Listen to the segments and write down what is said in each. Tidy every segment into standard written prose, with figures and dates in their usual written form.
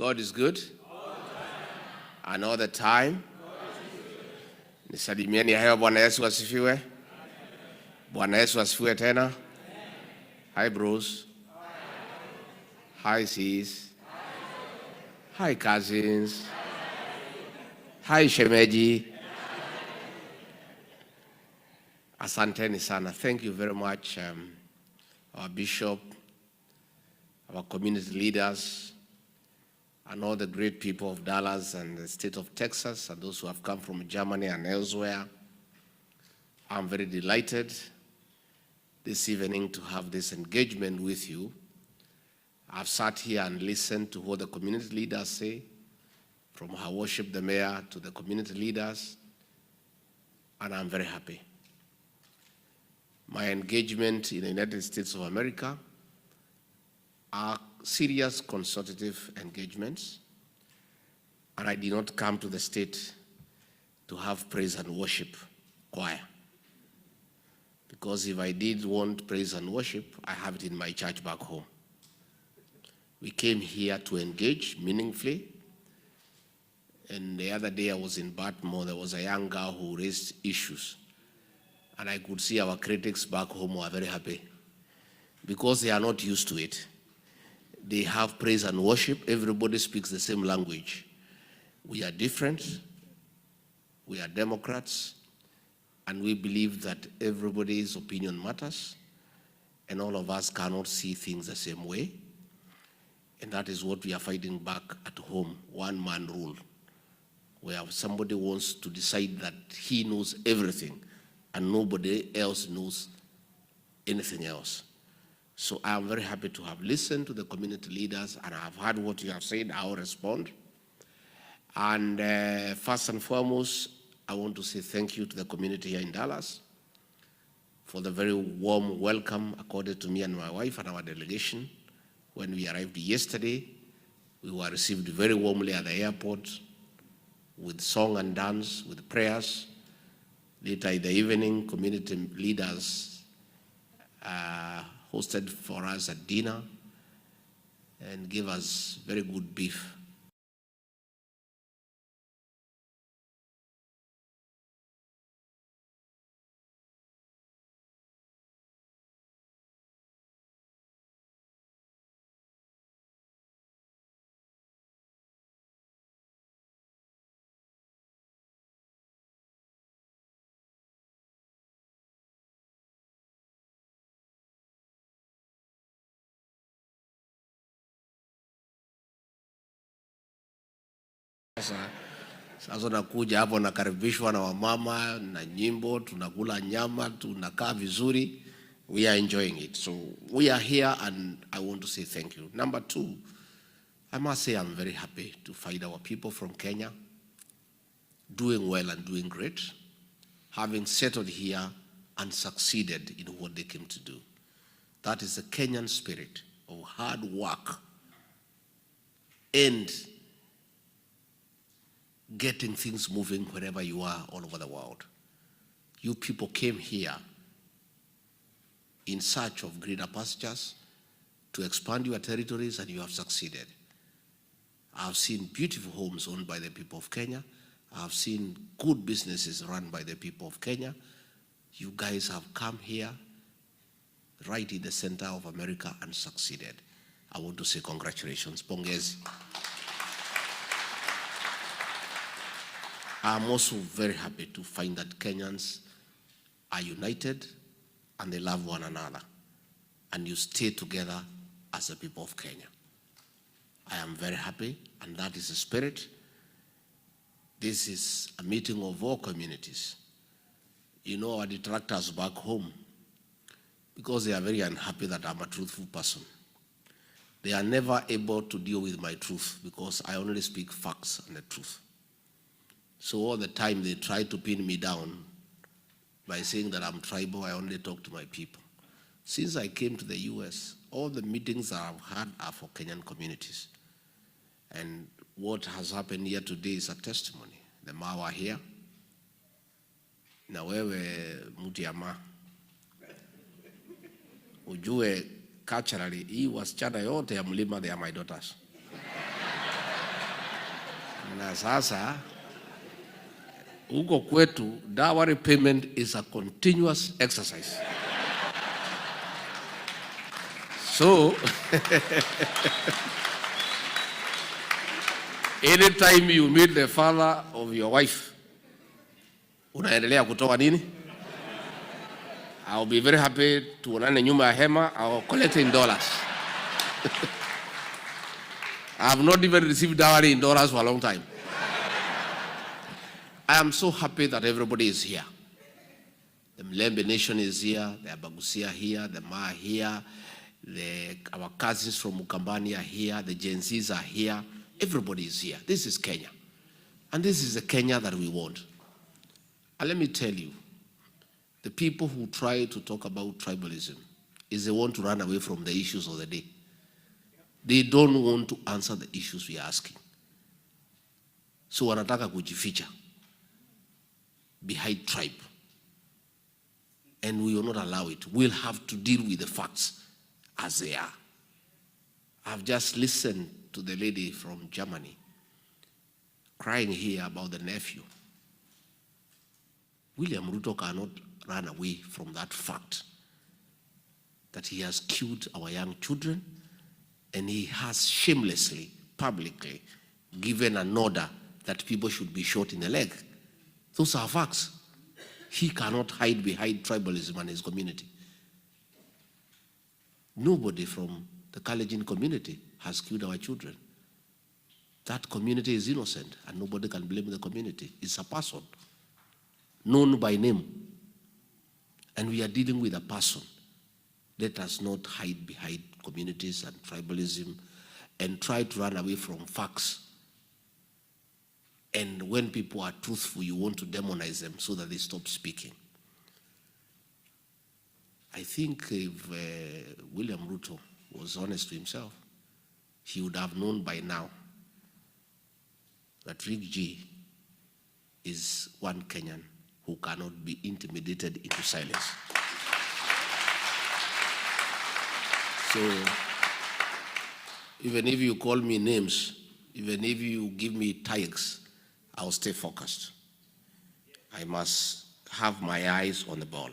God is good. And all the time. Nisalimieni hayo. Bwana Yesu asifiwe. Bwana Yesu asifiwe tena. Hi bros. Hi sis. Hi cousins. Hi shemeji. Asanteni sana. Thank you very much, our bishop, our community leaders, and all the great people of Dallas and the state of Texas, and those who have come from Germany and elsewhere. I'm very delighted this evening to have this engagement with you. I've sat here and listened to what the community leaders say, from our worship, the mayor, to the community leaders, and I'm very happy. My engagement in the United States of America are serious consultative engagements, and I did not come to the state to have praise and worship choir. Because if I did want praise and worship, I have it in my church back home. We came here to engage meaningfully. And the other day I was in Baltimore, there was a young girl who raised issues. And I could see our critics back home were very happy because they are not used to it. They have praise and worship. Everybody speaks the same language. We are different. We are Democrats. And we believe that everybody's opinion matters. And all of us cannot see things the same way. And that is what we are fighting back at home, one-man rule, where somebody wants to decide that he knows everything and nobody else knows anything else. So I am very happy to have listened to the community leaders, and I have heard what you have said. I will respond. And first and foremost, I want to say thank you to the community here in Dallas for the very warm welcome accorded to me and my wife and our delegation. When we arrived yesterday, we were received very warmly at the airport with song and dance, with prayers. Later in the evening, community leaders hosted for us a dinner and gave us very good beef. Sasa nakuja hapo nakaribishwa na wamama na nyimbo, tunakula nyama, tunakaa vizuri. We are enjoying it. So we are here, and I want to say thank you. Number two, I must say I'm very happy to find our people from Kenya doing well and doing great, having settled here and succeeded in what they came to do. That is the Kenyan spirit of hard work and getting things moving wherever you are all over the world. You people came here in search of greener pastures to expand your territories, and you have succeeded. I've seen beautiful homes owned by the people of Kenya. I've seen good businesses run by the people of Kenya. You guys have come here right in the center of America and succeeded. I want to say congratulations. Pongezi. I'm also very happy to find that Kenyans are united and they love one another, and you stay together as the people of Kenya. I am very happy, and that is the spirit. This is a meeting of all communities. You know, our detractors back home, because they are very unhappy that I'm a truthful person, they are never able to deal with my truth because I only speak facts and the truth. So all the time they try to pin me down by saying that I'm tribal, I only talk to my people. Since I came to the US, all the meetings that I've had are for Kenyan communities. And what has happened here today is a testimony. The Mawa here. Na wewe mtu ya ma. Ujue culturally, hii wasichana yote ya mlima, they are my daughters. Na sasa huko kwetu dowry payment is a continuous exercise. So anytime you meet the father of your wife, unaendelea kutoa nini? I'll be very happy tuonane nyuma ya hema. I'll collect in dollars. I have not even received dowry in dollars for a long time. I am so happy that everybody is here. The Mlembe Nation is here, the Abagusia here, the Maa here, our cousins from Mukambani are here, the Gen Zs are here. Everybody is here. This is Kenya. And this is the Kenya that we want. And let me tell you, the people who try to talk about tribalism is they want to run away from the issues of the day. They don't want to answer the issues we are asking. So wanataka kujificha behind tribe. And we will not allow it. We'll have to deal with the facts as they are. I've just listened to the lady from Germany crying here about the nephew. William Ruto cannot run away from that fact that he has killed our young children, and he has shamelessly, publicly given an order that people should be shot in the leg. Those are facts. He cannot hide behind tribalism and his community. Nobody from the Kalenjin community has killed our children. That community is innocent, and nobody can blame the community. It's a person, known by name. And we are dealing with a person. Let us not hide behind communities and tribalism and try to run away from facts. And when people are truthful, you want to demonize them so that they stop speaking. I think if William Ruto was honest to himself, he would have known by now that Riggy is one Kenyan who cannot be intimidated into silence. So, even if you call me names, even if you give me tags, I'll stay focused. I must have my eyes on the ball.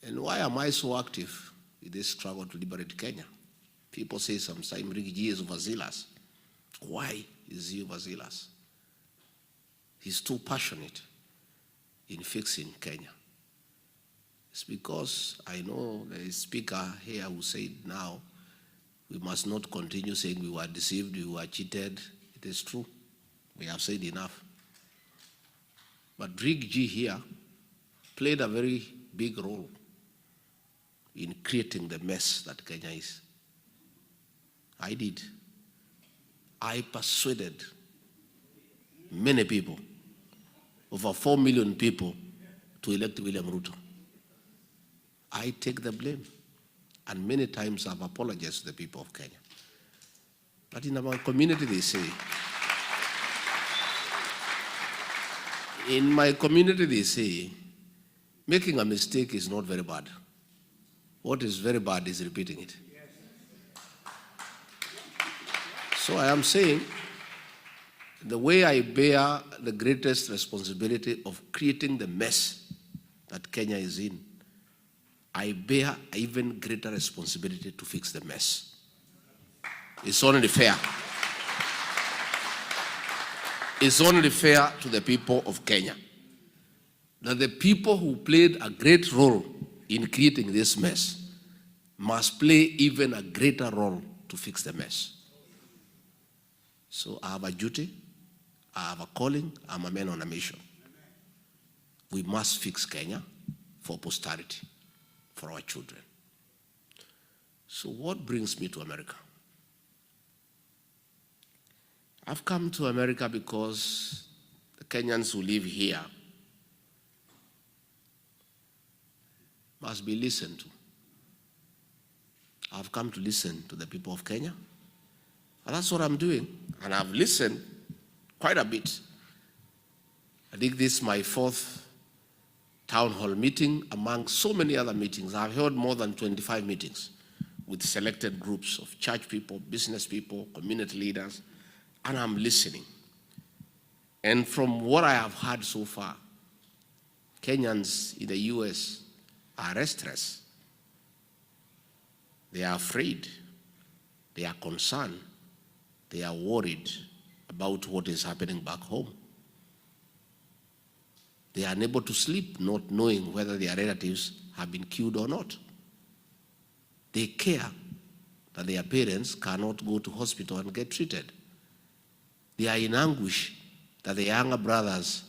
And why am I so active in this struggle to liberate Kenya? People say sometimes Riggy is overzealous. Why is he overzealous? He's too passionate in fixing Kenya. It's because I know there is a speaker here who said now we must not continue saying we were deceived, we were cheated. It is true. We have said enough. But Riggy here played a very big role in creating the mess that Kenya is. I did. I persuaded many people, over 4 million people, to elect William Ruto. I take the blame. And many times I've apologized to the people of Kenya. But in our community, they say, in my community, they say, making a mistake is not very bad. What is very bad is repeating it. So I am saying, the way I bear the greatest responsibility of creating the mess that Kenya is in, I bear even greater responsibility to fix the mess. It's only fair. It's only fair to the people of Kenya that the people who played a great role in creating this mess must play even a greater role to fix the mess. So I have a duty, I have a calling, I'm a man on a mission. We must fix Kenya for posterity, for our children. So what brings me to America? I've come to America because the Kenyans who live here must be listened to. I've come to listen to the people of Kenya, and that's what I'm doing. And I've listened quite a bit. I think this is my 4th town hall meeting among so many other meetings. I've held more than 25 meetings with selected groups of church people, business people, community leaders, and I'm listening. And from what I have heard so far, Kenyans in the US are restless. They are afraid. They are concerned. They are worried about what is happening back home. They are unable to sleep, not knowing whether their relatives have been killed or not. They care that their parents cannot go to hospital and get treated. They are in anguish that the younger brothers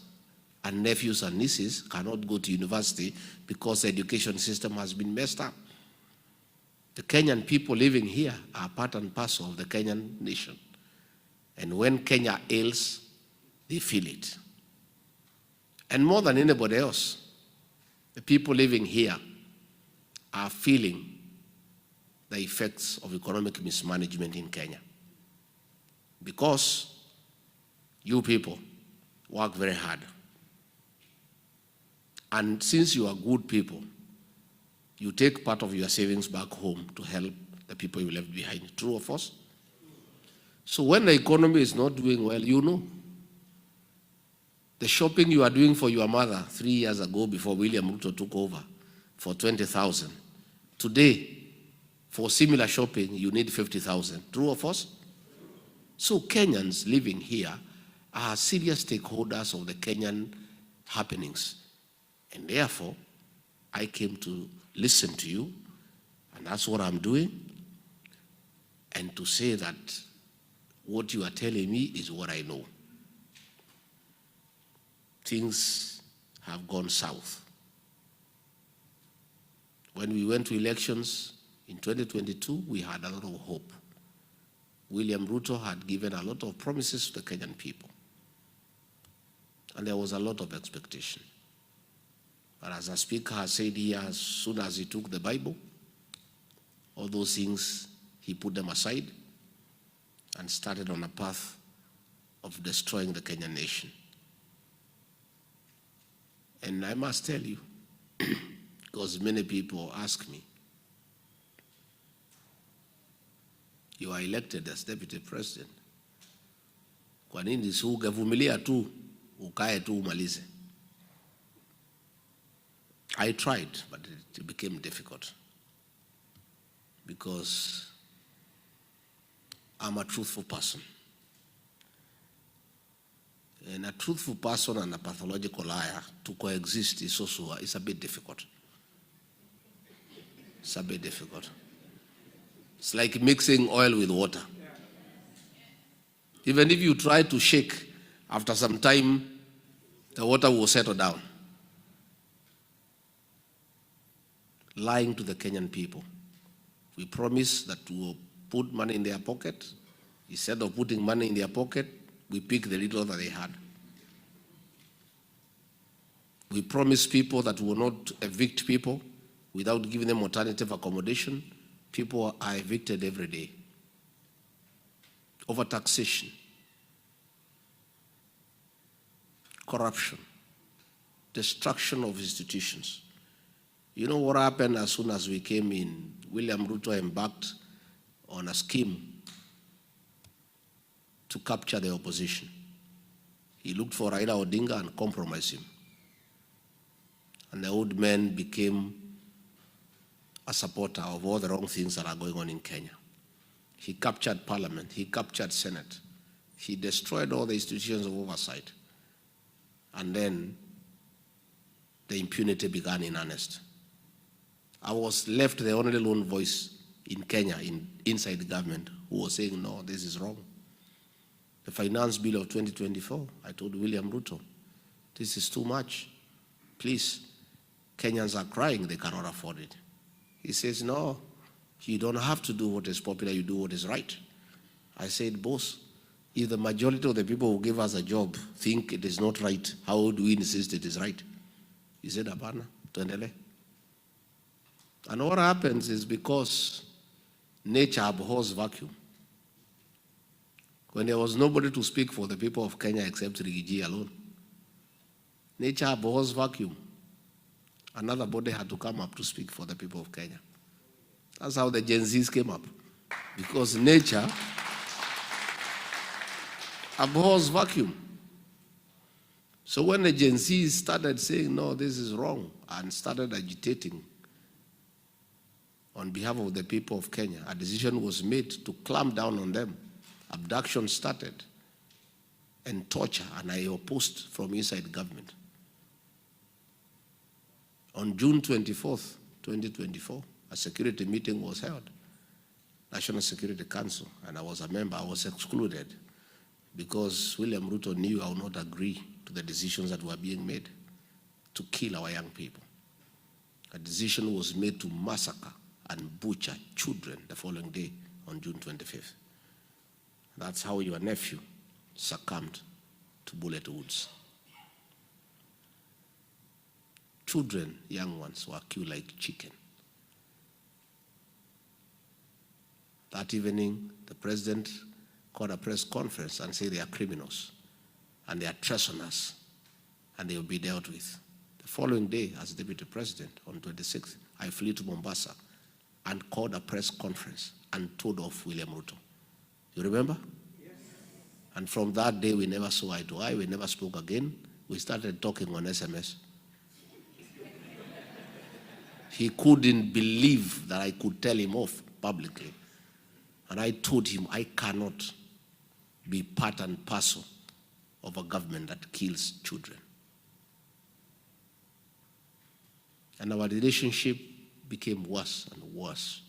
and nephews and nieces cannot go to university because the education system has been messed up. The Kenyan people living here are part and parcel of the Kenyan nation. And when Kenya ails, they feel it. And more than anybody else, the people living here are feeling the effects of economic mismanagement in Kenya. Because you people work very hard. And since you are good people, you take part of your savings back home to help the people you left behind. True or false? So when the economy is not doing well, you know. The shopping you are doing for your mother 3 years ago before William Ruto took over for 20,000. Today, for similar shopping, you need 50,000. True or false? So Kenyans living here are serious stakeholders of the Kenyan happenings. And therefore, I came to listen to you, and that's what I'm doing, and to say that what you are telling me is what I know. Things have gone south. When we went to elections in 2022, we had a lot of hope. William Ruto had given a lot of promises to the Kenyan people. And there was a lot of expectation. But as the speaker has said here, as soon as he took the Bible, all those things, he put them aside and started on a path of destroying the Kenyan nation. And I must tell you, because many people ask me, you are elected as deputy president. Kwa nini si ungevumilia tu, ukae tu umalize? I tried, but it became difficult because I'm a truthful person. And a truthful person and a pathological liar to coexist is also it's a bit difficult. It's a bit difficult. It's like mixing oil with water. Even if you try to shake, after some time, the water will settle down. Lying to the Kenyan people. We promise that we will put money in their pocket. Instead of putting money in their pocket, we pick the little that they had. We promise people that we will not evict people without giving them alternative accommodation. People are evicted every day. Overtaxation, corruption, destruction of institutions. You know what happened as soon as we came in? William Ruto embarked on a scheme to capture the opposition. He looked for Raila Odinga and compromised him. And the old man became a supporter of all the wrong things that are going on in Kenya. He captured parliament, he captured Senate, he destroyed all the institutions of oversight. And then the impunity began in earnest. I was left the only lone voice in Kenya, inside the government, who was saying, no, this is wrong. The finance bill of 2024, I told William Ruto, this is too much. Please, Kenyans are crying, they cannot afford it. He says, no, you don't have to do what is popular, you do what is right. I said, boss, if the majority of the people who give us a job think it is not right, how do we insist it is right? He said, Abana, tuendele. And what happens is because nature abhors vacuum. When there was nobody to speak for the people of Kenya except Riggy alone, nature abhors vacuum. Another body had to come up to speak for the people of Kenya. That's how the Gen Zs came up. Because nature abhors vacuum. So when the Gen Z started saying, no, this is wrong, and started agitating on behalf of the people of Kenya, a decision was made to clamp down on them. Abduction started, and torture, and I opposed from inside government. On June 24th, 2024, a security meeting was held, National Security Council, and I was a member. I was excluded because William Ruto knew I would not agree to the decisions that were being made to kill our young people. A decision was made to massacre and butcher children the following day on June 25th. That's how your nephew succumbed to bullet wounds. Children, young ones, were killed like chicken. That evening, the president called a press conference and said they are criminals and they are treasoners and they will be dealt with. The following day, as deputy president, on 26th, I flew to Mombasa and called a press conference and told off William Ruto. You remember? Yes. And from that day, we never saw eye to eye. We never spoke again. We started talking on SMS. He couldn't believe that I could tell him off publicly. And I told him I cannot be part and parcel of a government that kills children. And our relationship became worse and worse.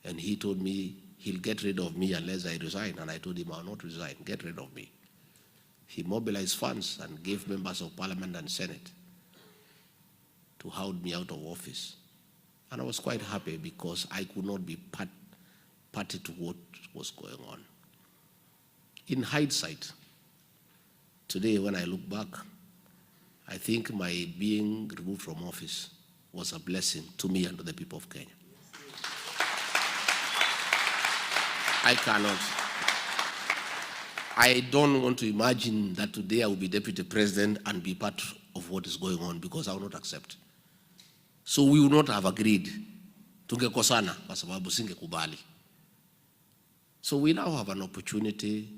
And he told me he'll get rid of me unless I resign. And I told him I'll not resign, get rid of me. He mobilized funds and gave members of parliament and senate to hold me out of office. And I was quite happy because I could not be party to what was going on. In hindsight, today when I look back, I think my being removed from office was a blessing to me and to the people of Kenya. I don't want to imagine that today I will be deputy president and be part of what is going on because I will not accept. So we would not have agreed. Tungekosana kwa sababu singekubali. So we now have an opportunity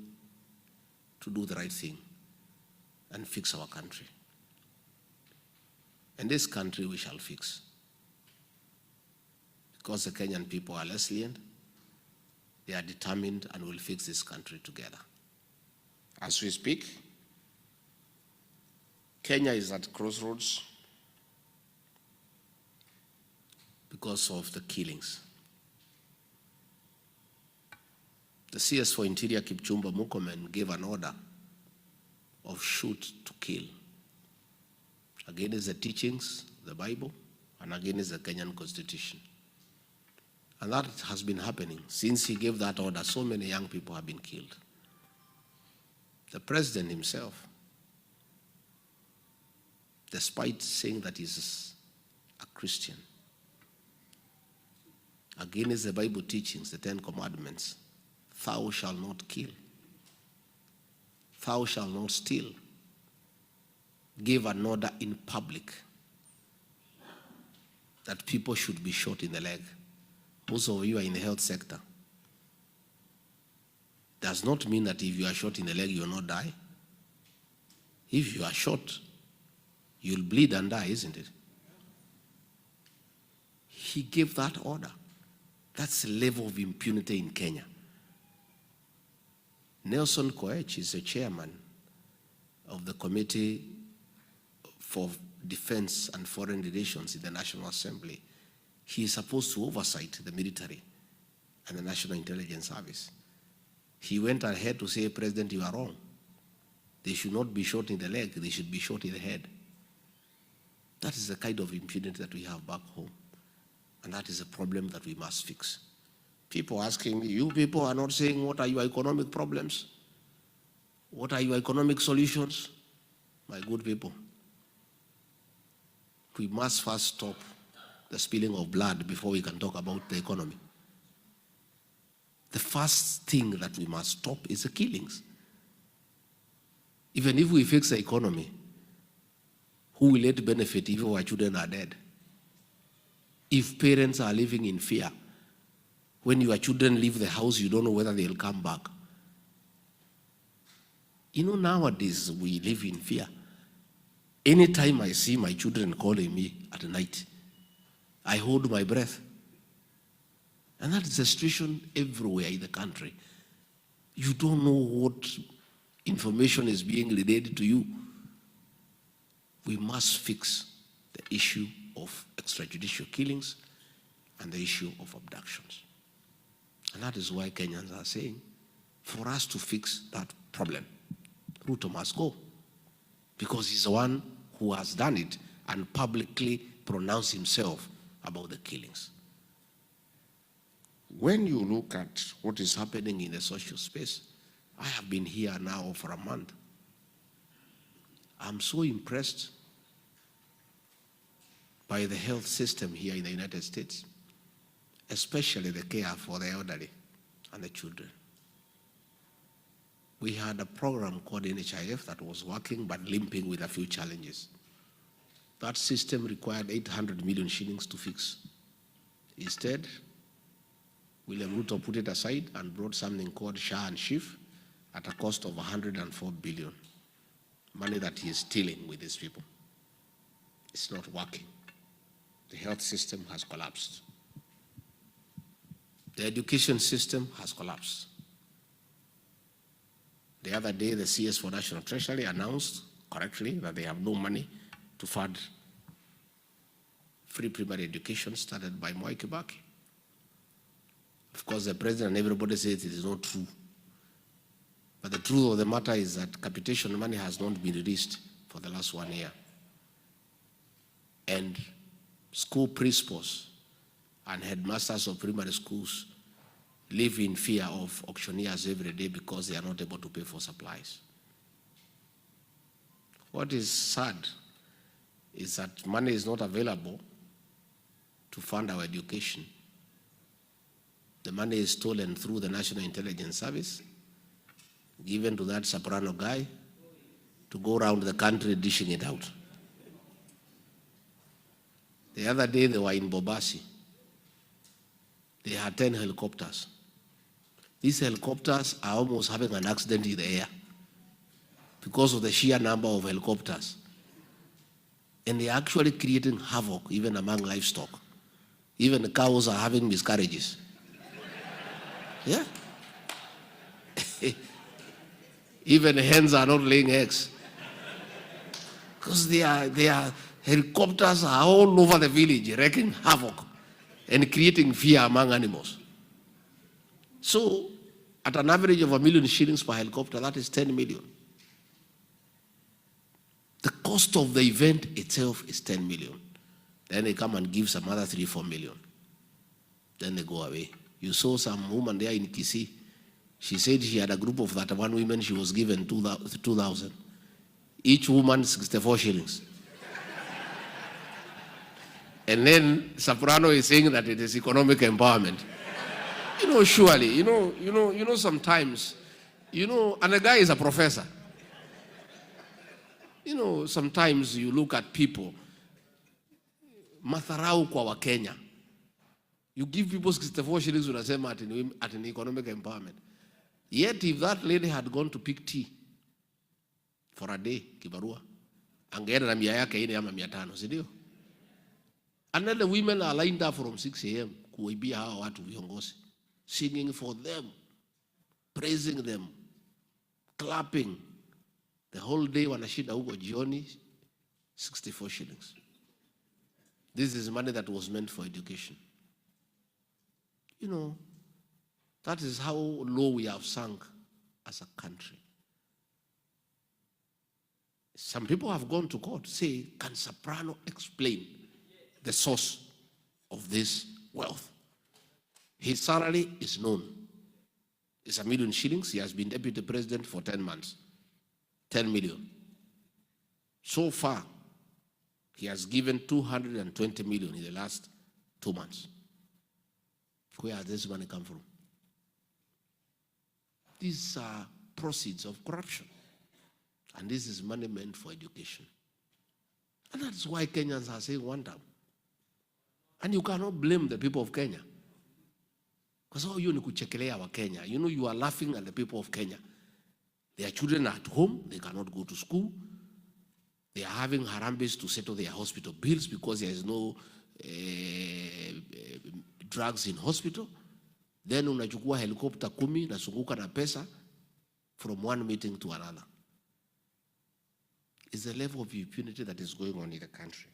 to do the right thing and fix our country. And this country we shall fix. Because the Kenyan people are resilient, they are determined and will fix this country together. As we speak, Kenya is at crossroads because of the killings. The CS for Interior, Kipchumba Murkomen, gave an order of shoot to kill. Against the teachings, the Bible, and against the Kenyan Constitution. And that has been happening. Since he gave that order, so many young people have been killed. The president himself, despite saying that he's a Christian, against the Bible teachings, the 10 Commandments, thou shalt not kill, thou shalt not steal, gave an order in public that people should be shot in the leg. Most of you are in the health sector. Does not mean that if you are shot in the leg, you will not die. If you are shot, you'll bleed and die, isn't it? He gave that order. That's the level of impunity in Kenya. Nelson Koech is the chairman of the Committee for Defense and Foreign Relations in the National Assembly. He is supposed to oversight the military and the National Intelligence Service. He went ahead to say, President, you are wrong. They should not be shot in the leg, they should be shot in the head. That is the kind of impunity that we have back home. And that is a problem that we must fix. People asking me, you people are not saying what are your economic problems? What are your economic solutions? My good people, we must first stop the spilling of blood before we can talk about the economy. The first thing that we must stop is the killings. Even if we fix the economy, who will it benefit if our children are dead? If parents are living in fear, when your children leave the house, you don't know whether they'll come back. You know, nowadays we live in fear. Anytime I see my children calling me at night, I hold my breath. And that is the situation everywhere in the country. You don't know what information is being relayed to you. We must fix the issue of extrajudicial killings and the issue of abductions. And that is why Kenyans are saying, for us to fix that problem, Ruto must go. Because he's the one who has done it and publicly pronounced himself about the killings. When you look at what is happening in the social space, I have been here now for a month. I'm so impressed by the health system here in the United States, especially the care for the elderly and the children. We had a program called NHIF that was working but limping with a few challenges. That system required 800 million shillings to fix. Instead, William Ruto put it aside and brought something called SHA and SHIF at a cost of 104 billion. Money that he is stealing with these people. It's not working. The health system has collapsed. The education system has collapsed. The other day, the CS for National Treasury announced correctly that they have no money to fund free primary education started by Mwai Kibaki. Of course, the president and everybody says it is not true. But the truth of the matter is that capitation money has not been released for the last 1 year. And school principals and headmasters of primary schools live in fear of auctioneers every day because they are not able to pay for supplies. What is sad is that money is not available to fund our education. The money is stolen through the National Intelligence Service, given to that soprano guy to go around the country dishing it out. The other day they were in Bobasi. They had 10 helicopters. These helicopters are almost having an accident in the air because of the sheer number of helicopters. And they're actually creating havoc even among livestock. Even the cows are having miscarriages. Yeah. Even hens are not laying eggs. Because their helicopters are all over the village wreaking havoc and creating fear among animals. So, at an average of 1 million shillings per helicopter, that is 10 million. The cost of the event itself is 10 million. Then they come and give some other 3-4 million. Then they go away. You saw some woman there in Kisii. She said she had a group of 31 women. She was given 2,000. Each woman 64 shillings. And then Soprano is saying that it is economic empowerment. You know, surely, sometimes, and the guy is a professor. Sometimes you look at people, matharau kwa Wakenya. You give people 64 shillings unasema at an economic empowerment. Yet if that lady had gone to pick tea for a day, kibarua, angeenda na 100 yake 4 ama 500, si ndio? And then the women are lined up from 6 a.m. kuibia hawa watu viongozi, singing for them, praising them, clapping. The whole day wanashinda huko jioni, 64 shillings. This is money that was meant for education. That is how low we have sunk as a country. Some people have gone to court to say, can Soprano explain the source of this wealth? His salary is known. It's 1 million shillings. He has been deputy president for 10 months. 10 million. So far, he has given 220 million in the last 2 months. Where has this money come from? These are proceeds of corruption. And this is money meant for education. And that's why Kenyans are saying one time. And you cannot blame the people of Kenya. Because all you ni kuchekelea wa Kenya. You are laughing at the people of Kenya. Their children are at home, they cannot go to school. They are having harambes to settle their hospital bills because there is no drugs in hospital. Then unachukua helicopter 10 nasunguka na pesa from one meeting to another. It's the level of impunity that is going on in the country.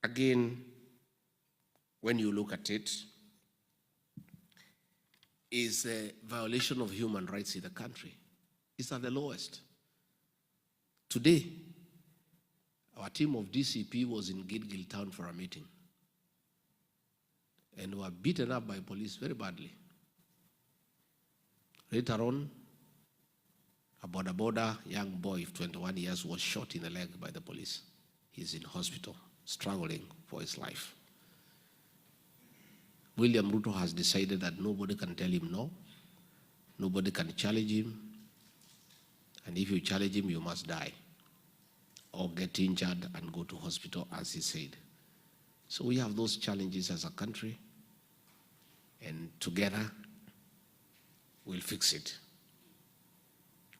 Again, when you look at it, is a violation of human rights in the country. It's at the lowest. Today, our team of DCP was in Gilgil town for a meeting and were beaten up by police very badly. Later on, a border young boy of 21 years was shot in the leg by the police. He's in hospital, struggling for his life. William Ruto has decided that nobody can tell him no, nobody can challenge him, and if you challenge him, you must die or get injured and go to hospital, as he said. So we have those challenges as a country, and together we'll fix it.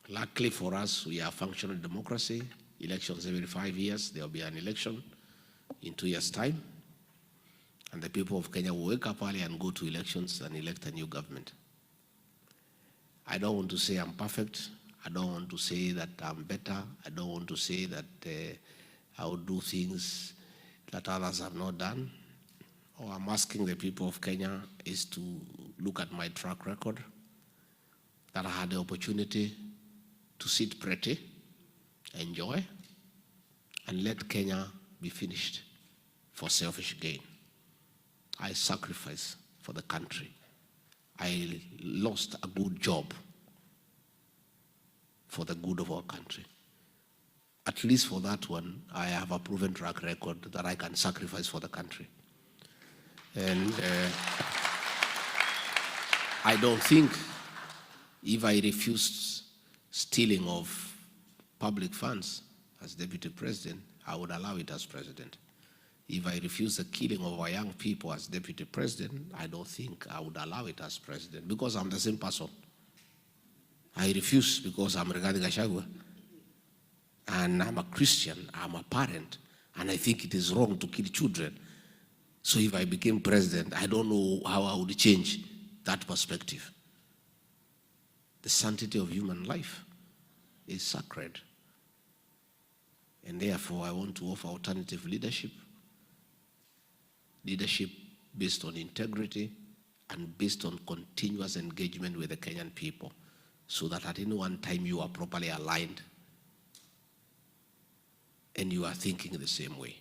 Luckily for us, we are a functional democracy. Elections every 5 years, there will be an election in 2 years' time. And the people of Kenya will wake up early and go to elections and elect a new government. I don't want to say I'm perfect. I don't want to say that I'm better. I don't want to say that I will do things that others have not done. All I'm asking the people of Kenya is to look at my track record, that I had the opportunity to sit pretty, enjoy, and let Kenya be finished for selfish gain. I sacrificed for the country. I lost a good job for the good of our country. At least for that one, I have a proven track record that I can sacrifice for the country. And I don't think if I refused stealing of public funds as deputy president, I would allow it as president. If I refuse the killing of our young people as deputy president, I don't think I would allow it as president, because I'm the same person. I refuse because I'm Rigathi Gachagua, and I'm a Christian, I'm a parent, and I think it is wrong to kill children. So if I became president, I don't know how I would change that perspective. The sanctity of human life is sacred. And therefore, I want to offer alternative leadership based on integrity and based on continuous engagement with the Kenyan people, so that at any one time you are properly aligned and you are thinking the same way.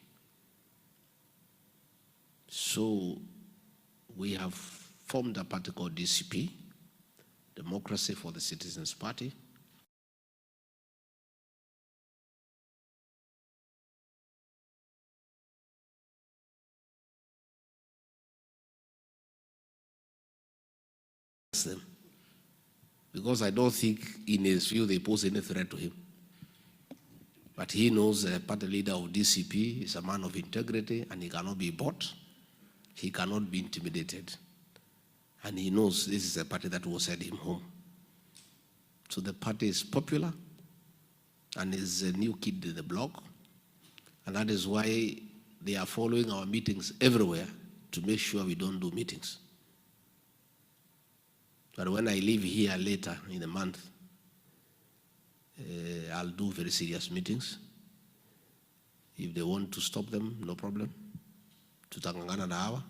So we have formed a party called DCP, Democracy for the Citizens Party. Them, because I don't think in his view they pose any threat to him. But he knows the party leader of DCP is a man of integrity, and he cannot be bought. He cannot be intimidated. And he knows this is a party that will send him home. So the party is popular and is a new kid in the block. And that is why they are following our meetings everywhere to make sure we don't do meetings. But when I leave here later in the month, I'll do very serious meetings. If they want to stop them, no problem. Tutangangana na hawa.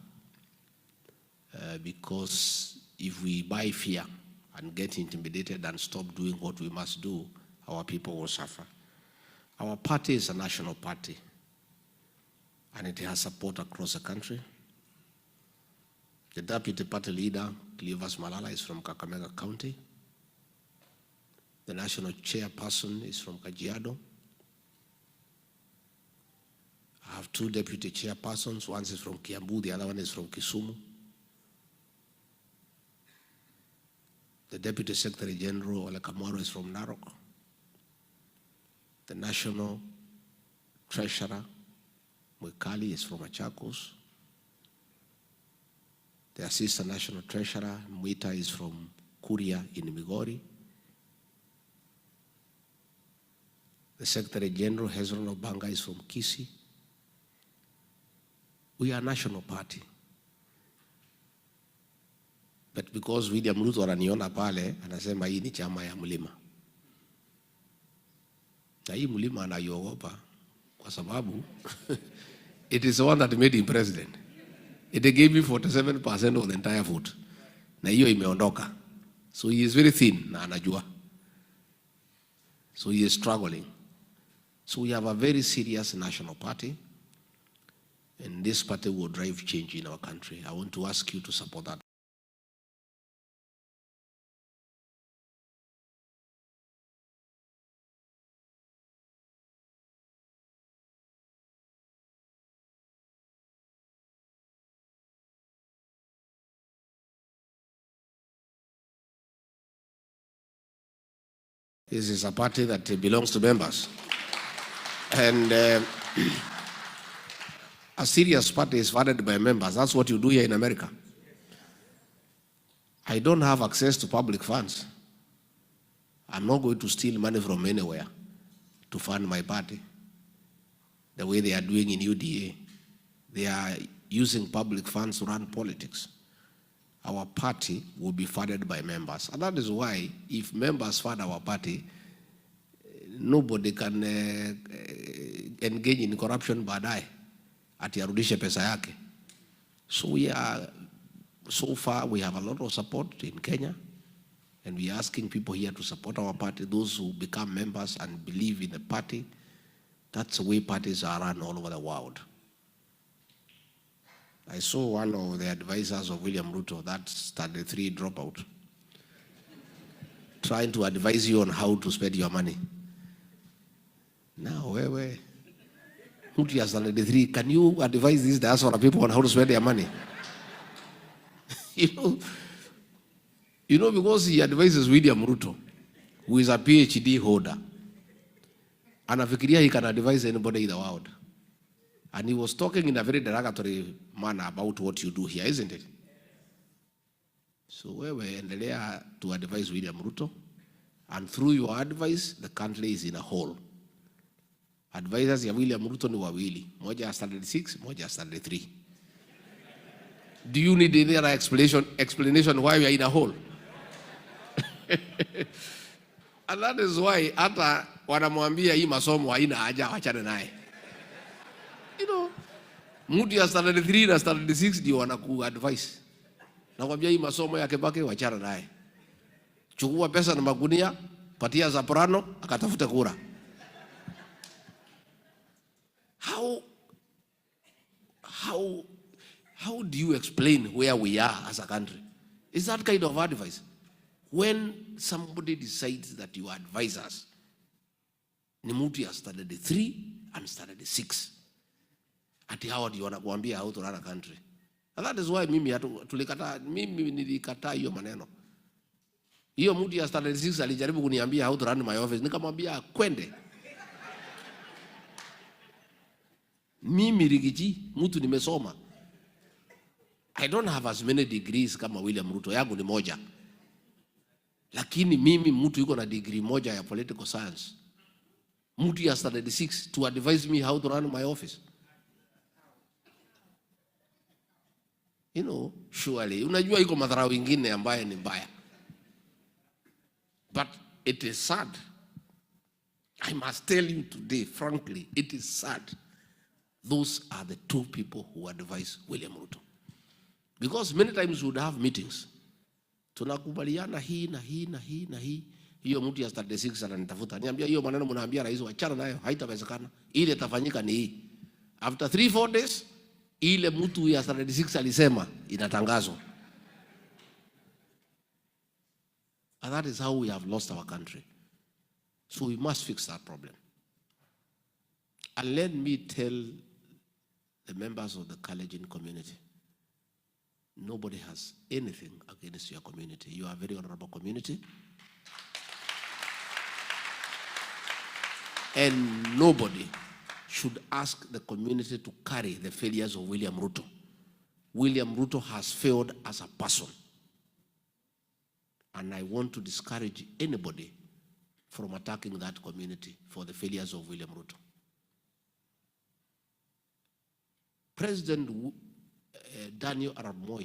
Because if we buy fear and get intimidated and stop doing what we must do, our people will suffer. Our party is a national party, and it has support across the country. The deputy party leader, Cleophas Malala, is from Kakamega County. The national chairperson is from Kajiado. I have two deputy chairpersons. One is from Kiambu, the other one is from Kisumu. The deputy secretary general, Ole Kamwaro, is from Narok. The national treasurer, Mwikali, is from Machakos. The assistant national treasurer, Mwita, is from Kuria in Migori. The Secretary General, Hezron Obanga, is from Kisii. We are a national party. But because William Ruto ananiona pale, anasema hii ni chama ya mlima. Na hii mlima anaiogopa kwa sababu it is the one that made him president. It gave me 47% of the entire vote. Na hiyo imeondoka. So he is very thin na anajua. So he is struggling. So we have a very serious national party, and this party will drive change in our country. I want to ask you to support that. This is a party that belongs to members. And a serious party is funded by members. That's what you do here in America. I don't have access to public funds. I'm not going to steal money from anywhere to fund my party. The way they are doing in UDA, they are using public funds to run politics. Our party will be funded by members. And that is why if members fund our party, nobody can engage in corruption baadaye ati arudishe pesa yake. So far we have a lot of support in Kenya, and we are asking people here to support our party, those who become members and believe in the party. That's the way parties are run all over the world. I saw one of the advisors of William Ruto, that standard 3 dropout, trying to advise you on how to spend your money. Now, where? Muti has standard 3. Can you advise these diaspora people on how to spend their money? you know, because he advises William Ruto, who is a PhD holder, anafikiria he can advise anybody in the world. And he was talking in a very derogatory manner about what you do here, isn't it? So wewe endelea to advise William Ruto, and through your advice, the country is in a hole. Advisors ya William Ruto ni wawili, moja standard 6, moja standard 3. Do you need any other explanation why we are in a hole? And that is why hata wanamwambia hii masomo haina haja, wachane naye. You know, mtu ya standard 3 na standard 6 ndio wanaku-advise. Nakwambia hii masomo yake bake wachana naye. Chukua pesa na magunia, patia Zaprano, akatafuta kura. How do you explain where we are as a country? Is that kind of advice? When somebody decides that you advise us, ni mtu ya standard 3 and standard 6. Ati hawa ndio wanakuambia how to run a country. And that is why mimi nilikataa hiyo maneno. Hiyo mtu ya standard 6 alijaribu kuniambia how to run my office. Nikamwambia kwende. Mimi Riggy, mtu nimesoma. I don't have as many degrees kama William Ruto, yangu ni moja. Lakini mimi mtu yuko na degree moja ya political science. Mtu ya standard 6 to advise me how to run my office. You know, surely, unajua iko madharau ingine ambaye ni mbaya. But it is sad. I must tell you today, frankly, it is sad. Those are the two people who advise William Ruto. Because many times we would have meetings. Tunakubaliana hii na hii na hii na hii. Hiyo mtu ya standard 6 ananitafuta. Niambia hiyo maneno mnaambia rais wachana nayo, haitawezekana. Ile itafanyika ni hii. After 3-4 days, ile mtu ya standard 6 alisema inatangazwa. And that is how we have lost our country. So we must fix that problem. And let me tell the members of the Kalenjin community, nobody has anything against your community. You are a very honorable community. And nobody should ask the community to carry the failures of William Ruto. William Ruto has failed as a person. And I want to discourage anybody from attacking that community for the failures of William Ruto. President Daniel Arap Moi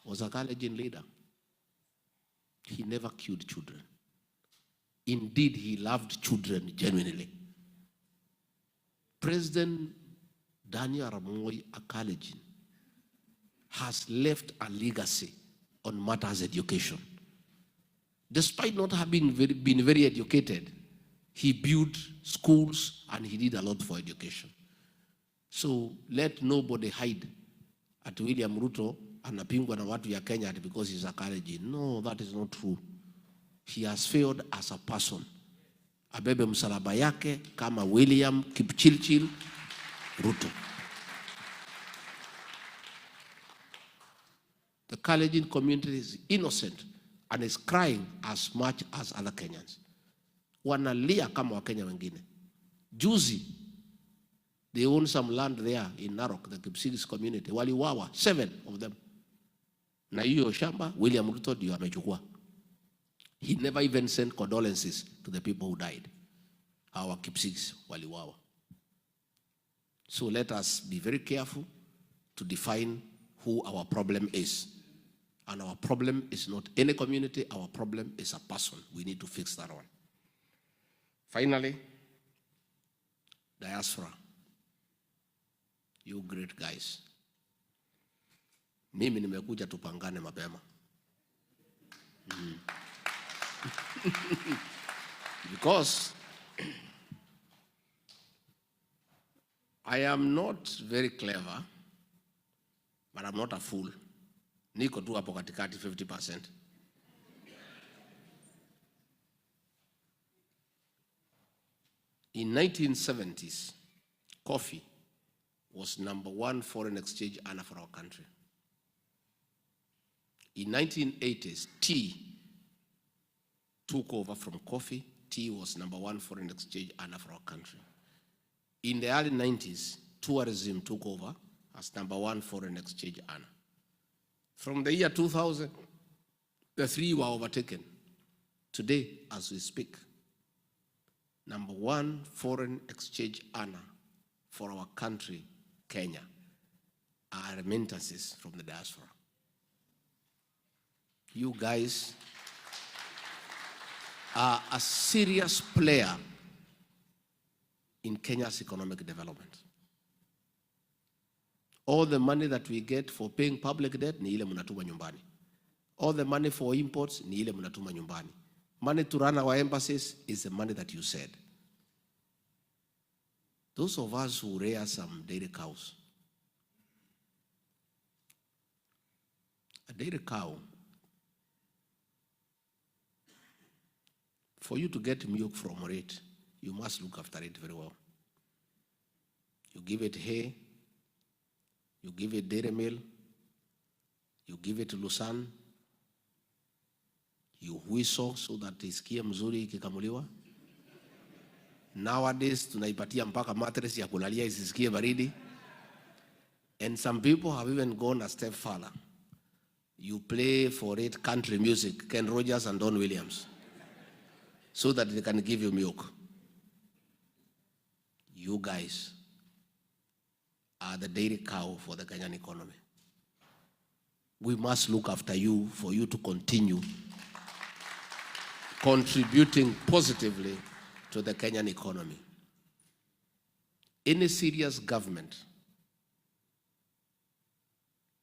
was a Kalenjin leader. He never killed children. Indeed, he loved children genuinely. President Daniel Arap Moi, a Kalenjin, has left a legacy on matters education. Despite not having been very educated, he built schools and he did a lot for education. So let nobody hide at William Ruto anapingwa na watu ya Kenya because he's a Kalenjin. No, that is not true. He has failed as a person. Abebe msalaba yake kama William Kipchirchir Ruto. The Kalenjin community is innocent and is crying as much as other Kenyans. Wanalia kama Wakenya wengine. Juzi, they own some land there in Narok, the Kipsigis community. Waliwawa, 7 of them. Na hiyo shamba, William Ruto ndio amechukua. He never even sent condolences to the people who died. Our Kipsigis waliwawa. So let us be very careful to define who our problem is. And our problem is not any community, our problem is a person. We need to fix that one. Finally, diaspora. You great guys. Mimi nimekuja tupangane mapema. Because I am not very clever, but I'm not a fool. Niko tu hapo katikati 50%. In 1970s, coffee was #1 foreign exchange earner for our country. In 1980s, tea took over from coffee. Tea was #1 foreign exchange earner for our country. In the early 90s, tourism took over as #1 foreign exchange earner. From the year 2000, the 3 were overtaken. Today, as we speak, #1 foreign exchange earner for our country, Kenya, are remittances from the diaspora. You guys are a serious player in Kenya's economic development. All the money that we get for paying public debt ni ile mnatuma nyumbani. All the money for imports ni ile mnatuma nyumbani. Money to run our embassies is the money that you said. Those of us who rear some dairy cows, a dairy cow, for you to get milk from it, you must look after it very well. You give it hay, you give it dairy meal, you give it Lusan, you whistle so that isikie mzuri ikikamuliwa. Nowadays, tunaipatia mpaka mattress ya kulalia isisikie baridi. And some people have even gone a step further. You play for it country music, Ken Rogers and Don Williams, so that they can give you milk. You guys are the dairy cow for the Kenyan economy. We must look after you for you to continue contributing positively to the Kenyan economy. Any serious government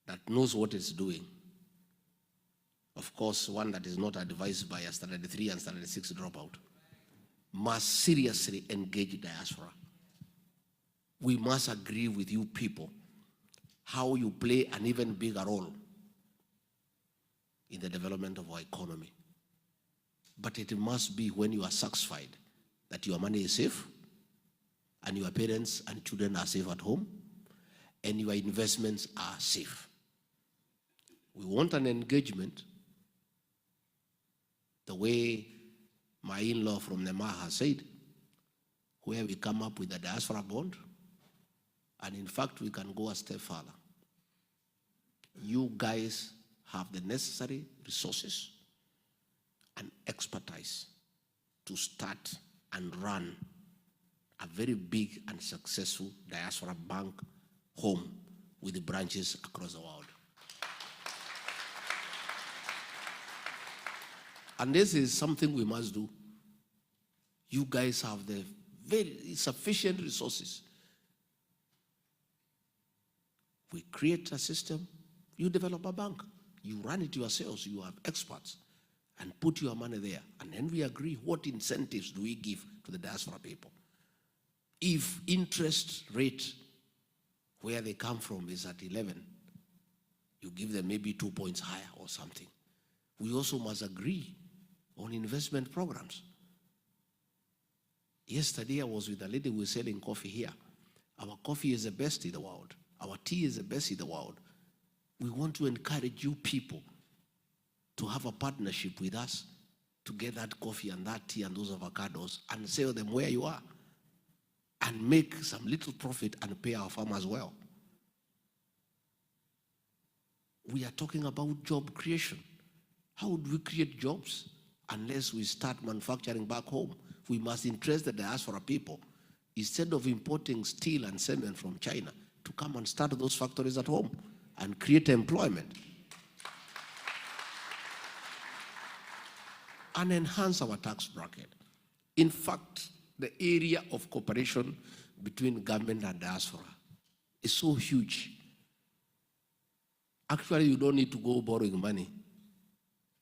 that knows what it's doing, of course, one that is not advised by a Standard 3 and Standard 6 dropout, must seriously engage diaspora. We must agree with you people how you play an even bigger role in the development of our economy. But it must be when you are satisfied that your money is safe and your parents and children are safe at home and your investments are safe. We want an engagement the way my in-law from Nemah has said, where we come up with a diaspora bond, and in fact we can go a step further. You guys have the necessary resources and expertise to start and run a very big and successful diaspora bank home with the branches across the world. And this is something we must do. You guys have the very sufficient resources. We create a system, you develop a bank, you run it yourselves, you have experts, and put your money there. And then we agree what incentives do we give to the diaspora people. If interest rate where they come from is at 11, you give them maybe 2 points higher or something. We also must agree on investment programs. Yesterday I was with a lady who was selling coffee here. Our coffee is the best in the world. Our tea is the best in the world. We want to encourage you people to have a partnership with us to get that coffee and that tea and those avocados and sell them where you are and make some little profit and pay our farmers well. We are talking about job creation. How would we create jobs unless we start manufacturing back home? We must interest the diaspora people, instead of importing steel and cement from China, to come and start those factories at home and create employment and enhance our tax bracket. In fact, the area of cooperation between government and diaspora is so huge. Actually, you don't need to go borrowing money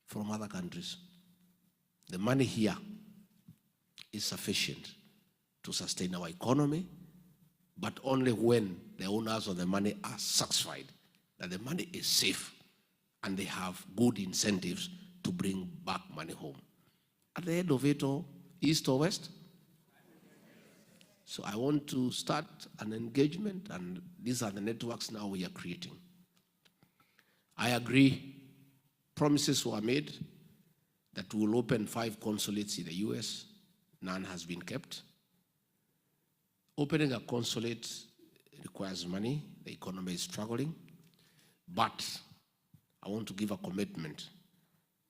from other countries. The money here is sufficient to sustain our economy, but only when the owners of the money are satisfied that the money is safe and they have good incentives to bring back money home. At the end of it all, east or west? So I want to start an engagement, and these are the networks now we are creating. I agree, promises were made that we will open 5 consulates in the US. None has been kept. Opening a consulate requires money. The economy is struggling. But I want to give a commitment.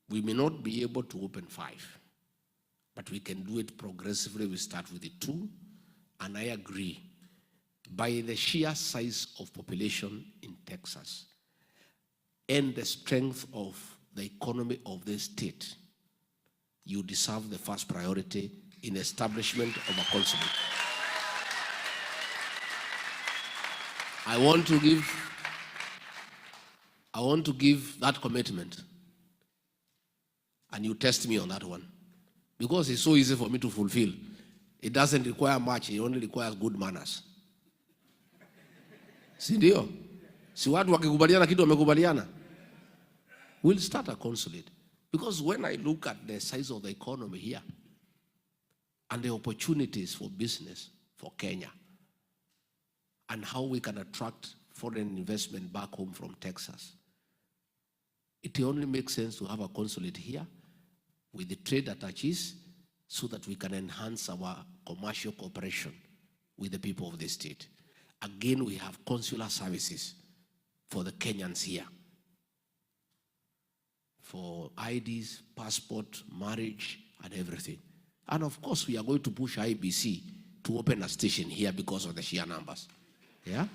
We may not be able to open 5, but we can do it progressively. We start with the 2, and I agree. By the sheer size of population in Texas and the strength of the economy of this state, you deserve the first priority in establishment of a consulate. I want to give that commitment, and you test me on that one, because it's so easy for me to fulfill. It doesn't require much, it only requires good manners. Si ndio? Si watu wakikubaliana kitu wamekubaliana. We'll start a consulate, because when I look at the size of the economy here and the opportunities for business for Kenya, and how we can attract foreign investment back home from Texas, it only makes sense to have a consulate here with the trade attaches so that we can enhance our commercial cooperation with the people of the state. Again, we have consular services for the Kenyans here, for IDs, passport, marriage, and everything. And of course, we are going to push IBC to open a station here because of the sheer numbers. Yeah?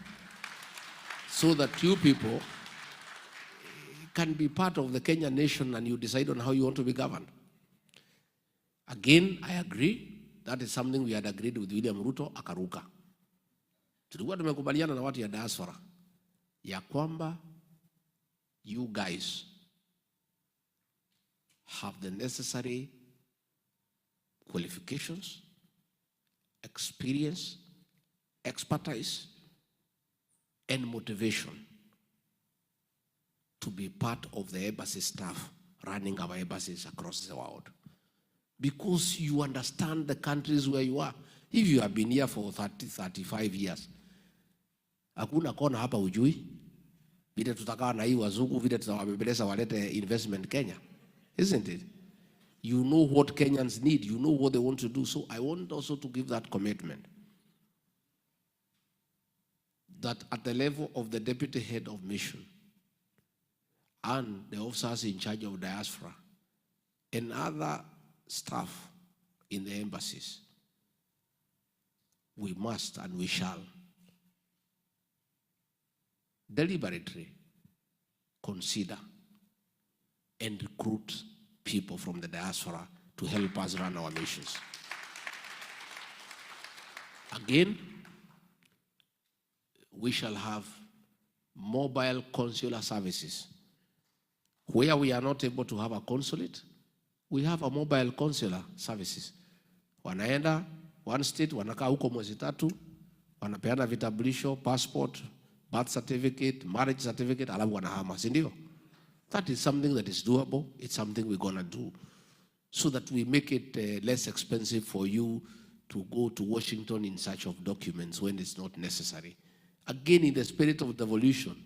So that you people can be part of the Kenyan nation and you decide on how you want to be governed. Again, I agree. That is something we had agreed with William Ruto, akaruka. Tulikuwa tumekubaliana na watu ya diaspora ya kwamba you guys have the necessary qualifications, experience, expertise, and motivation to be part of the embassy staff running our embassies across the world. Because you understand the countries where you are. If you have been here for 30, 35 years, hakuna kona hapa ujui, vile tutakaa na hii wazungu, vile tutawabebeleza walete investment Kenya. Isn't it? You know what Kenyans need. You know what they want to do. So I want also to give that commitment that at the level of the deputy head of mission and the officers in charge of diaspora, and other staff in the embassies, we must and we shall deliberately consider and recruit people from the diaspora to help us run our missions. Again, we shall have mobile consular services. Where we are not able to have a consulate, we have a mobile consular services. Wanaenda one state, wanakaa huko mwezi 3, wanapeana vitambulisho, passport, birth certificate, marriage certificate, alafu wanahama, si ndio? That is something that is doable. It's something we're gonna do so that we make it less expensive for you to go to Washington in search of documents when it's not necessary. Again, in the spirit of devolution,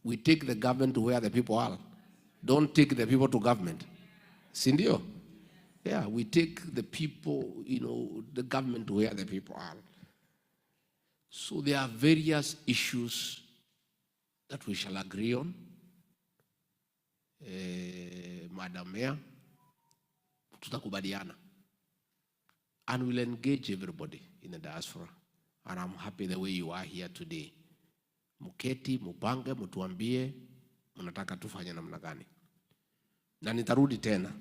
we take the government to where the people are. Don't take the people to government. Si ndio? Yeah, we take the people, the government to where the people are. So there are various issues that we shall agree on. Madam Mayor, tutakubaliana. And we'll engage everybody in the diaspora. And I'm happy the way you are here today. Muketi, mupange, mutuambie, mnataka tufanye namna gani. Na nitarudi tena.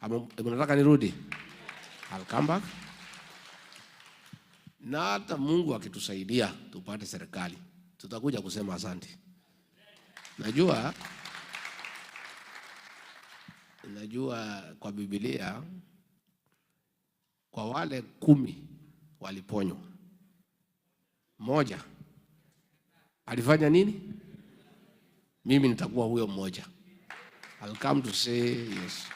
Mnataka nirudi? I'll come back. Na hata Mungu akitusaidia tupate serikali, tutakuja kusema asante. Najua kwa Biblia, kwa wale 10 waliponywa, mmoja alifanya nini? Mimi nitakuwa huyo mmoja. I'll come to say yes.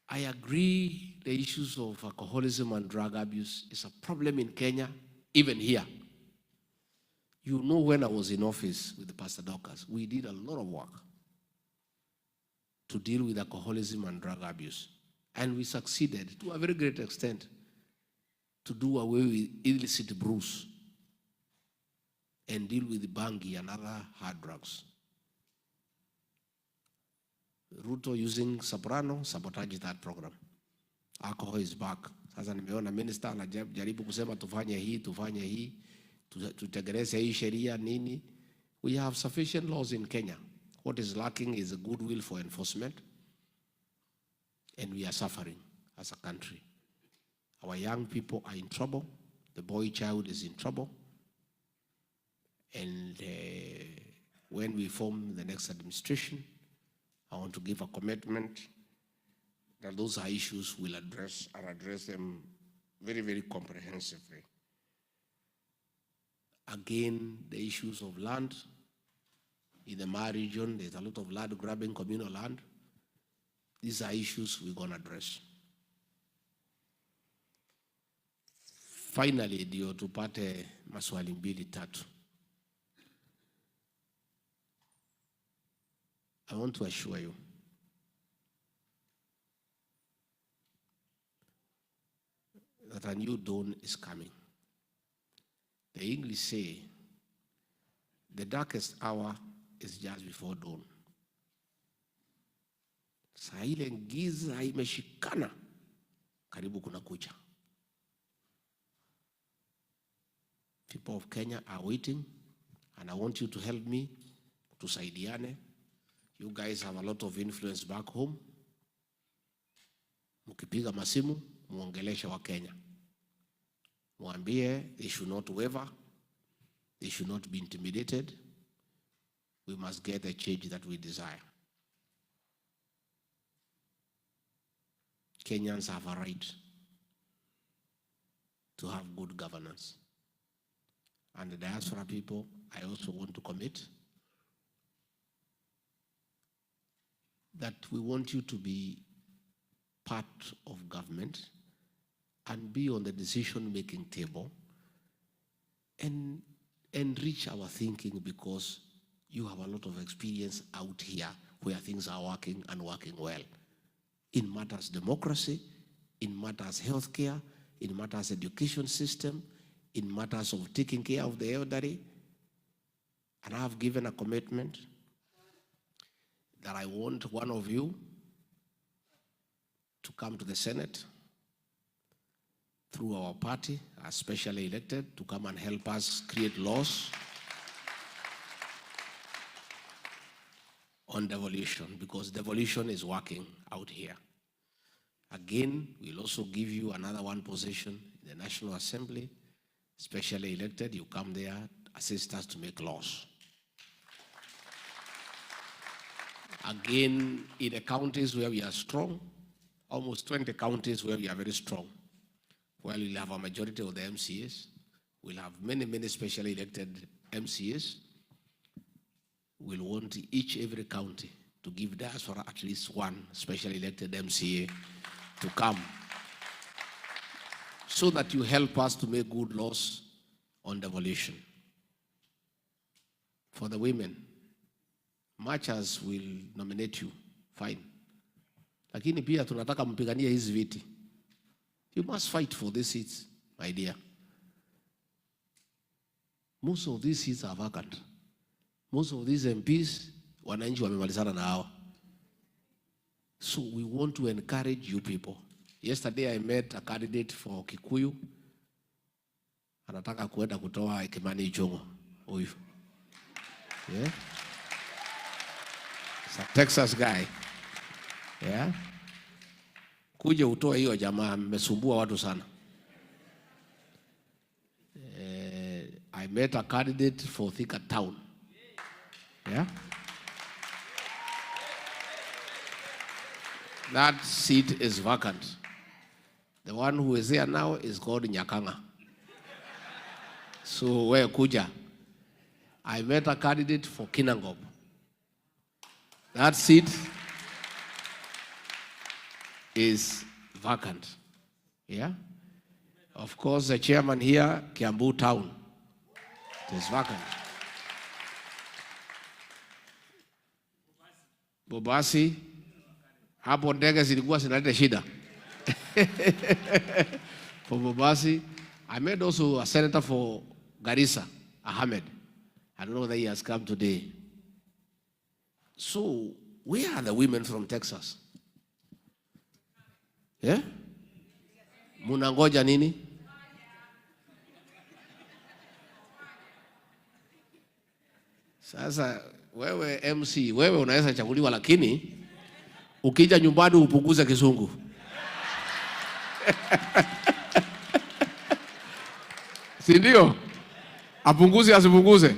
I agree the issues of alcoholism and drug abuse is a problem in Kenya, even here. You know, when I was in office with Pastor Dorcas, we did a lot of work to deal with alcoholism and drug abuse. And we succeeded to a very great extent to do away with illicit brews and deal with bangi and other hard drugs. Ruto using Soprano sabotaged that program. Alcohol is back. Sasa nimeona minister anajaribu kusema tufanye hii, tutekeleze hii sheria nini. We have sufficient laws in Kenya. What is lacking is a goodwill for enforcement. And we are suffering as a country. Our young people are in trouble. The boy child is in trouble. And when we form the next administration, I want to give a commitment that those are issues we'll address them very, very comprehensively. Again, the issues of land. In the Mar region, there's a lot of land grabbing, communal land. These are issues we're going to address. Finally, ndio tupate maswali 2-3. I want to assure you that a new dawn is coming. The English say, the darkest hour is just before dawn. Saa ile giza imeshikana, karibu kuna kucha. People of Kenya are waiting, and I want you to help me, tusaidiane. You guys have a lot of influence back home. Mukipiga masimu, muongeleshe wa Kenya. Muambie, they should not waver. They should not be intimidated. We must get the change that we desire. Kenyans have a right to have good governance. And the diaspora people, I also want to commit that we want you to be part of government and be on the decision-making table and enrich our thinking, because you have a lot of experience out here where things are working and working well. In matters democracy, in matters healthcare, in matters education system, in matters of taking care of the elderly. And I have given a commitment that I want one of you come to the Senate through our party, as specially elected, to come and help us create laws on devolution, because devolution is working out here. Again, we'll also give you another one position in the National Assembly, specially elected. You come there, assist us to make laws. Again, in the counties where we are strong, almost 20 counties where we are very strong, well, we'll have a majority of the MCAs. We'll have many, many specially elected MCAs. We'll want every county to give Diaspora at least one specially elected MCA to come, so that you help us to make good laws on devolution. For the women, much as will nominate you, fine. Lakini pia tunataka mpiganie hizi viti. You must fight for these seats, my dear. Most of these seats are vacant. Most of these MPs, wananchi wamemalizana na hawa. So we want to encourage you people. Yesterday I met a candidate for Kikuyu. Anataka kuenda kutoa Kimani Ichung'wa. Huyu. Yeah. It's a Texas guy. Yeah. Kuje utoe hiyo jamaa, mmesumbua watu sana. I met a candidate for Thika Town. Yeah. That seat is vacant. The one who is there now is called Nyakanga. So where kuja? I met a candidate for Kinangop. That seat is vacant. Yeah. Of course, the chairman here, Kiambu Town, it is vacant. Bobasi, hapo ndege zilikuwa zinaleta shida. For Bobasi, I met also a senator for Garissa, Ahmed. I don't know whether he has come today. So, where are the women from Texas? Yeah? Munangoja nini? Sasa wewe MC, wewe unaweza chaguliwa, lakini ukija nyumbani upunguze kizungu. Si ndio? Apunguze asipunguze.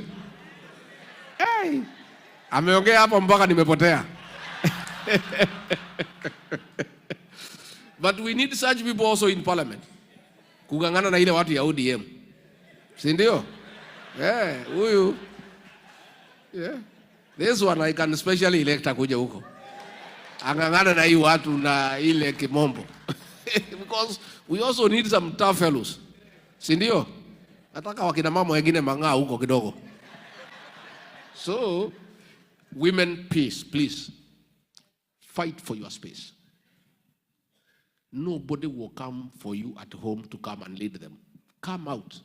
Hey, ameongea hapo mpaka nimepotea. But we need such people also in parliament. Kugangana na ile watu ya ODM. Si ndio? Yeah, huyu. Yeah. This one I can specially elect kuja huko. Angangana na hii watu na ile kimombo. Because we also need some tough fellows. Si ndio? Nataka wakina mama wengine mang'aa huko kidogo. So, women, peace, please. Fight for your space. Nobody will come for you at home to come and lead them. Come out.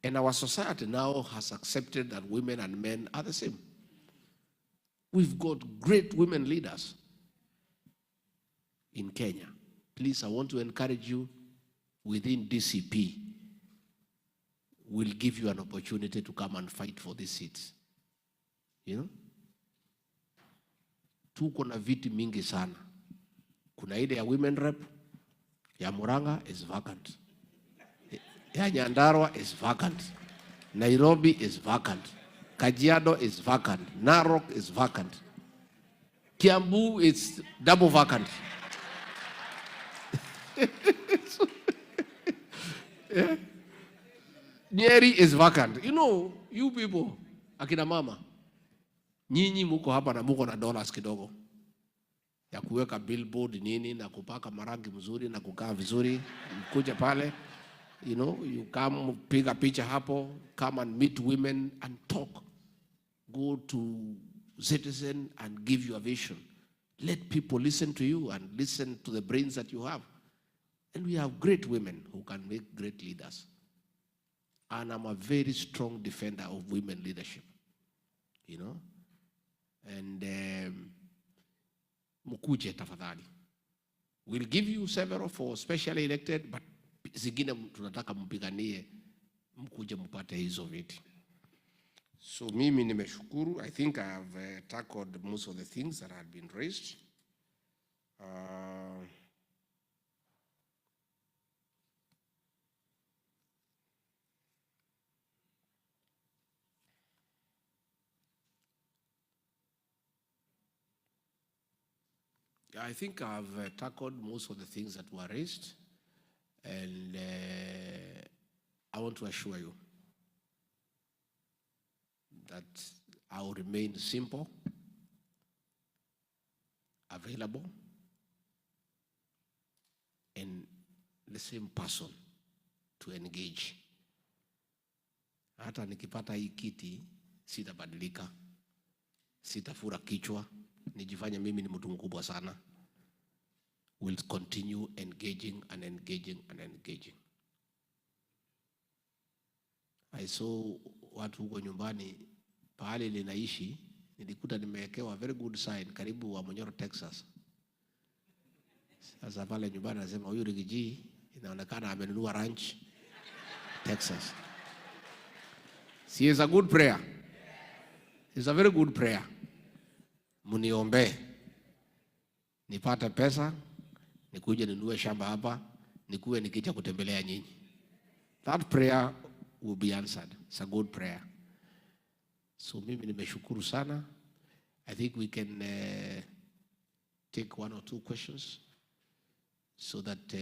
And our society now has accepted that women and men are the same. We've got great women leaders in Kenya. Please, I want to encourage you, within DCP, we'll give you an opportunity to come and fight for these seats. You know? Tuko na viti mingi sana. Kuna ile ya women rep, ya Murang'a is vacant. Ya Nyandarua is vacant. Nairobi is vacant. Kajiado is vacant. Narok is vacant. Kiambu is double vacant. Yeah. Nyeri is vacant. You know, you people, akina mama, nyinyi muko hapa na muko na dollars kidogo ya kuweka billboard nini na kupaka marangi mzuri na kukaa vizuri, mkuja pale, you know, you come piga picha hapo, come and meet women and talk. Go to Citizen and give your vision. Let people listen to you and listen to the brains that you have. And we have great women who can make great leaders. And I'm a very strong defender of women leadership, you know. And mukuje tafadhali. We'll give you several for specially elected, but zingine tunataka mpiganie mkuje mpate hizo viti. So mimi nimeshukuru. I think I have tackled most of the things that had been raised. I think I've tackled most of the things that were raised, and I want to assure you that I will remain simple, available, and the same person to engage. Hata nikipata hii kiti, sitabadilika, sitafura kichwa, nijifanye mimi ni mtu mkubwa sana. We'll continue engaging and engaging and engaging. I saw watu huko nyumbani pahali ninaishi, nilikuta nimewekewa very good sign karibu wa Monyoro, Texas. Sasa pale nyumbani nasema huyu Riggy inaonekana amenunua ranch Texas. See, it's a good prayer. It's a very good prayer. Muniombe nipate pesa, nikuje ninunue shamba hapa, nikuwe nikija kutembelea nyinyi. That prayer will be answered. It's a good prayer. So mimi nimeshukuru sana. I think we can take one or two questions so that